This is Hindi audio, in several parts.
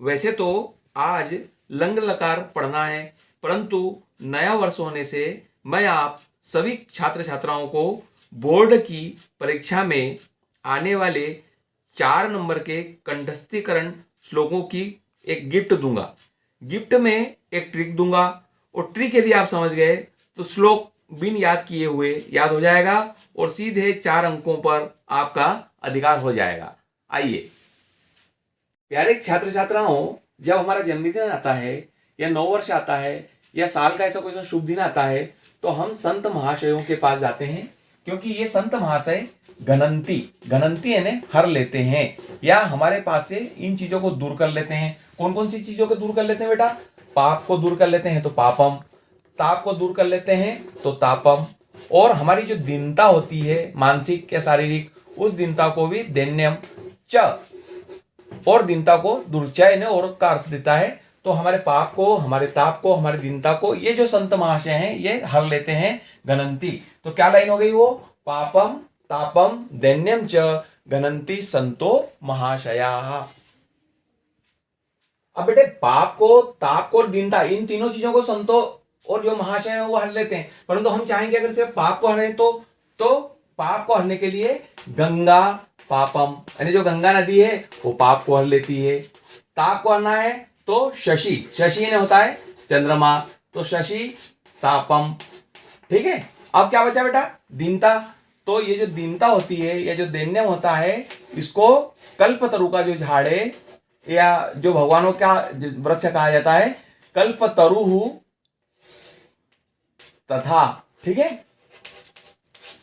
वैसे तो आज लंग लकार पढ़ना है, परंतु नया वर्ष होने से मैं आप सभी छात्र छात्राओं को बोर्ड की परीक्षा में आने वाले 4 नंबर के कंठस्थीकरण श्लोकों की एक गिफ्ट दूंगा। गिफ्ट में एक ट्रिक दूंगा और ट्रिक यदि आप समझ गए तो श्लोक बिन याद किए हुए याद हो जाएगा और सीधे 4 अंकों पर आपका अधिकार हो जाएगा। आइए प्यारे छात्र छात्राओं, जब हमारा जन्मदिन आता है या नव वर्ष आता है या साल का ऐसा कोई सा शुभ दिन आता है तो हम संत महाशयों के पास जाते हैं, क्योंकि ये संत महाशय गणंती यानी हर लेते हैं या हमारे पास से इन चीजों को दूर कर लेते हैं। कौन कौन सी चीजों को दूर कर लेते हैं बेटा? पाप को दूर कर लेते हैं तो पापम, ताप को दूर कर लेते हैं तो तापम, और हमारी जो दीनता होती है मानसिक या शारीरिक, उस दीनता को भी दैन्यम च, और दीनता को दुर्चय ने और का अर्थ देता है। तो हमारे पाप को, हमारे ताप को, हमारी दीनता को ये जो संत महाशय हैं ये हर लेते हैं गणंती। तो क्या लाइन हो गई वो? पापम तापम दैन्यम च गणंती संतो महाशया। अब बेटे पाप को, ताप को और दीनता, इन तीनों चीजों को संतो और जो महाशय है वो हर लेते हैं, परंतु हम चाहेंगे अगर सिर्फ पाप को हरें तो पाप को हरने के लिए गंगा पापम यानी जो गंगा नदी है वो पाप को हर लेती है। ताप को हरना है तो शशि ने होता है चंद्रमा, तो शशि तापम। ठीक है, अब क्या बचा बेटा? दीनता। तो ये जो दीनता होती है या जो दैन्यम होता है, इसको कल्पतरु का जो झाड़ है या जो भगवानों का वृक्ष कहा जाता है, कल्पतरु तथा। ठीक है,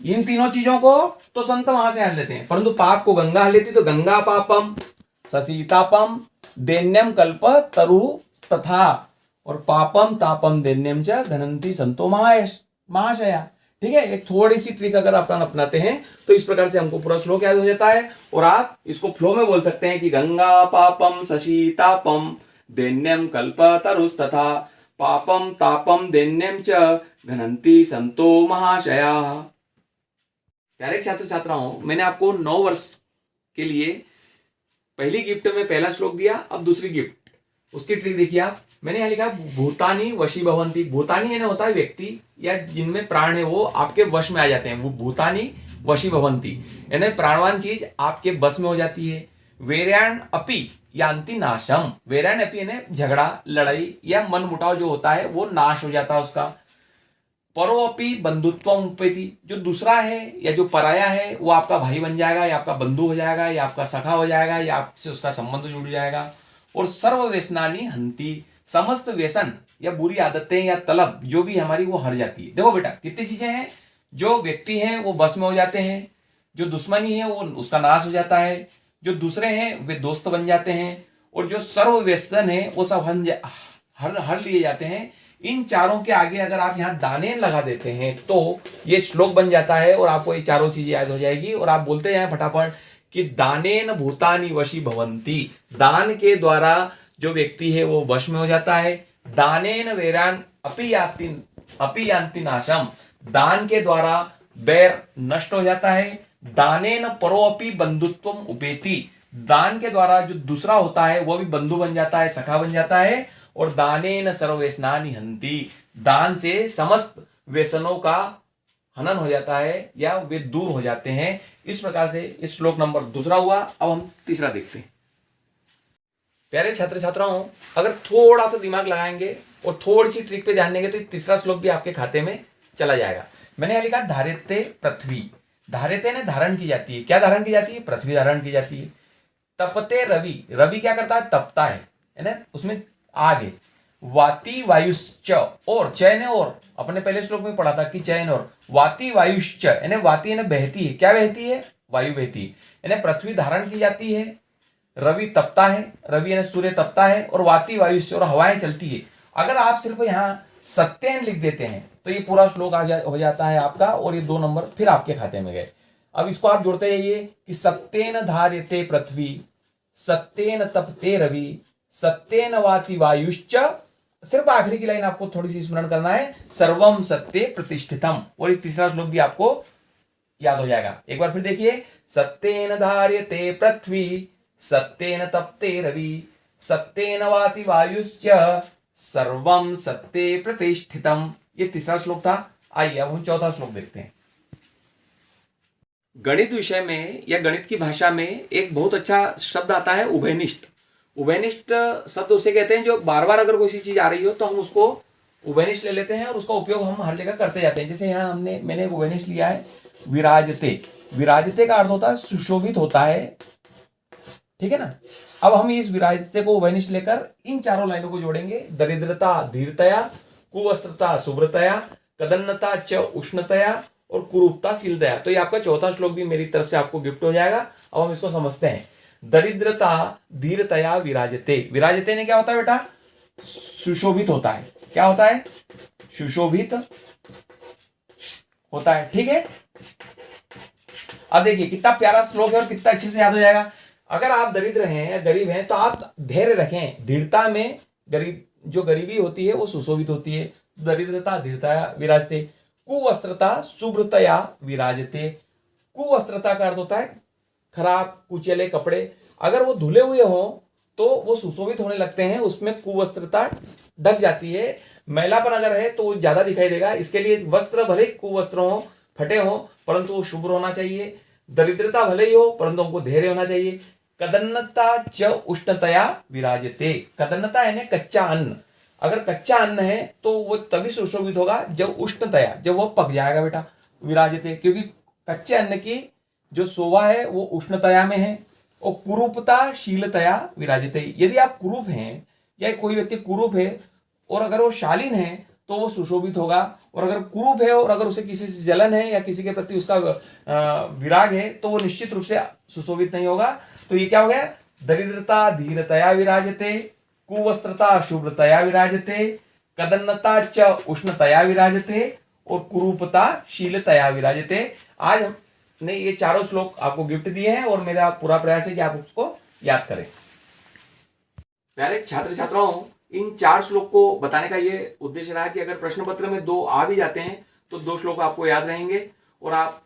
इन तीनों चीजों को तो संत वहां से हर लेते हैं, परंतु पाप को गंगा हर लेती, तो गंगा पापम ससीतापम दैन्यम कल्प तरु तथा, और पापम तापम दैन्यम च घनंती संतो महाशया। ठीक है, एक थोड़ी सी ट्रिक अगर आप अपनाते हैं तो इस प्रकार से हमको पूरा श्लोक याद हो जाता है और आप इसको फ्लो में बोल सकते हैं कि गंगा पापम सशीतापम दैन्यम कल्प तरुस तथा पापम तापम दैन्यम च घनंती संतो महाशया। प्यारे छात्र छात्राओं, मैंने आपको 9 वर्ष के लिए पहली गिफ्ट में पहला श्लोक दिया, अब दूसरी गिफ्ट, उसकी ट्रिक देखिए आप। मैंने यहां लिखा भूतानी वशी भवंती। भूतानी यानी होता है व्यक्ति या जिनमें प्राण है वो आपके वश में आ जाते हैं, वो भूतानी वशी भवंती यानी प्राणवान चीज आपके बस में हो जाती है। वेरायण अपि यान्ति नाशम। वेरायण अपि यानी झगड़ा, लड़ाई या मन मुटाव जो होता है वो नाश हो जाता है उसका। परो अपि बंधुत्व उपेति, जो दूसरा है या जो पराया है वो आपका भाई बन जाएगा या आपका बंधु हो जाएगा या आपका सखा हो जाएगा या आपसे उसका संबंध जुड़ जाएगा। और सर्व व्यसनानी हंती, समस्त व्यसन या बुरी आदतें या तलब जो भी हमारी वो हर जाती है। देखो बेटा कितनी चीजें हैं, जो व्यक्ति हैं वो बस में हो जाते हैं, जो दुश्मनी है वो उसका नाश हो जाता है, जो दूसरे हैं वे दोस्त बन जाते हैं, और जो सर्व व्यसन है वो सब हर लिए जाते हैं। इन चारों के आगे अगर आप यहाँ दानेन लगा देते हैं तो ये श्लोक बन जाता है और आपको ये चारों चीजें याद हो जाएगी और आप बोलते हैं फटाफट कि दानेन भूतानी वशी भवंती। दान के द्वारा जो व्यक्ति है वो वश में हो जाता है। दानेन वैरान अपि यान्ति नाशम, दान के द्वारा बैर नष्ट हो जाता है। दानेन परो अपि बंधुत्व उपेति, दान के द्वारा जो दूसरा होता है वो भी बंधु बन जाता है, सखा बन जाता है। और दानेन सर्व व्यसनानि हन्ति, दान से समस्त व्यसनों का हनन हो जाता है या वे दूर हो जाते हैं। इस प्रकार से इस श्लोक नंबर दूसरा हुआ। अब हम तीसरा देखते हैं। प्यारे छात्र छात्राओं, अगर थोड़ा सा दिमाग लगाएंगे और थोड़ी सी ट्रिक पे ध्यान देंगे तो तीसरा श्लोक भी आपके खाते में चला जाएगा। मैंने यहां लिखा धार्यते पृथ्वी। धार्यते ने धारण की जाती है, क्या धारण की जाती है? पृथ्वी धारण की जाती है। तपते रवि, रवि क्या करता है? तपता है ना, उसमें आग है। वाति वायुश्च, और चयन और अपने पहले श्लोक में पढ़ा था कि चयन और वाति वायुश्च यानी वाति यानी बहती है, क्या बहती है? वायु बहती है, यानी पृथ्वी धारण की जाती है। रवि तपता है, रवि यानी सूर्य तपता है, और वाति वायुश्च और हवाएं चलती है। अगर आप सिर्फ यहाँ सत्येन लिख देते हैं तो ये पूरा श्लोक हो जाता है आपका, और ये 2 नंबर फिर आपके खाते में गए। अब इसको आप जोड़ते जाइए कि सत्येन धार्यते पृथ्वी, सत्येन तपते रवि, सत्येन वाति वायुश्च, सिर्फ आखिरी की लाइन आपको थोड़ी सी स्मरण करना है, सर्वम सत्ये प्रतिष्ठितम, और ये तीसरा श्लोक भी आपको याद हो जाएगा। एक बार फिर देखिए, सत्येन धार्यते पृथ्वी, सत्येन तपते रवि, सत्येन वाति वायुश्च सर्वं सत्ये प्रतिष्ठितम। ये तीसरा श्लोक था। आइए अब हम चौथा श्लोक देखते हैं। गणित विषय में या गणित की भाषा में एक बहुत अच्छा शब्द आता है उभयनिष्ठ। उभयनिष्ठ शब्द उसे कहते हैं जो बार बार अगर कोई सी चीज आ रही हो तो हम उसको उभयनिष्ठ ले लेते हैं और उसका उपयोग हम हर जगह करते जाते हैं। जैसे यहाँ मैंने एक उभयनिष्ठ लिया है, विराजते। विराजते का अर्थ होता है सुशोभित होता है, ठीक है ना। अब हम इस विराजते को उभयनिष्ठ लेकर इन चारों लाइनों को जोड़ेंगे। दरिद्रता धीरतया, कुवस्त्रता शुभ्रतया, कदन्नता च उष्णतया और कुरूपता शीलतया। तो ये आपका चौथा श्लोक भी मेरी तरफ से आपको गिफ्ट हो जाएगा। अब हम इसको समझते हैं। दरिद्रता धीरतया विराजते। विराजते ने क्या होता है बेटा? सुशोभित होता है। क्या होता है? सुशोभित होता है, ठीक है। अब देखिए कितना प्यारा श्लोक है और कितना अच्छे से याद हो जाएगा। अगर आप दरिद्र हैं या गरीब हैं तो आप धैर्य रखें। दृढ़ता में जो गरीबी होती है वो सुशोभित होती है। दरिद्रता धीरतया विराजते। कुवस्त्रता शुभ्रतया विराजते। कुवस्त्रता का अर्थ होता है खराब कुचले कपड़े। अगर वो धुले हुए हो तो वो सुशोभित होने लगते हैं, उसमें कुवस्त्रता ढक जाती है। मैलापन अगर है तो वो ज्यादा दिखाई देगा। इसके लिए वस्त्र भले कुवस्त्र हो, फटे हो, परंतु वो शुभ्र होना चाहिए। दरिद्रता भले ही हो परंतु हमको धैर्य होना चाहिए। कदन्नता च उष्णतया विराजते। कदन्नता यानी कच्चा अन्न। अगर कच्चा अन्न है तो वो तभी सुशोभित होगा जब उष्णतया, जब वो पक जाएगा बेटा, विराजते। क्योंकि कच्चे अन्न की जो शोभा है वो उष्णतया में है। और कुरूपता शीलतया विराजते। यदि आप कुरूप हैं या कोई व्यक्ति कुरूप है और अगर वो शालीन है तो वो सुशोभित होगा। और अगर कुरूप है और अगर उसे किसी से जलन है या किसी के प्रति उसका विराग है तो वो निश्चित रूप से सुशोभित नहीं होगा। तो ये क्या हो गया? दरिद्रता धीरतया विराजते, कुवस्त्रता शुभ्रतया विराजते, कदन्नता च उष्णतया विराजते और कुरूपता शीलतया विराजते। आज हमने ये चारों श्लोक आपको गिफ्ट दिए हैं और मेरा पूरा प्रयास है कि आप उसको याद करें। प्यारे छात्र छात्राओं, इन 4 श्लोक को बताने का ये उद्देश्य रहा कि अगर प्रश्न पत्र में 2 आ भी जाते हैं तो 2 श्लोक आपको याद रहेंगे और आप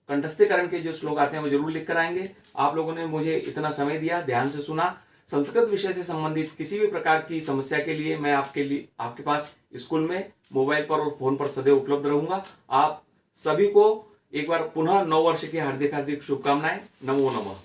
कंठस्थीकरण के जो श्लोक आते हैं वो जरूर लिख कर आएंगे। आप लोगों ने मुझे इतना समय दिया, ध्यान से सुना। संस्कृत विषय से संबंधित किसी भी प्रकार की समस्या के लिए मैं आपके पास स्कूल में मोबाइल पर और फोन पर सदैव उपलब्ध रहूंगा। आप सभी को एक बार पुनः नव वर्ष की हार्दिक हार्दिक शुभकामनाएं। नमो नमः।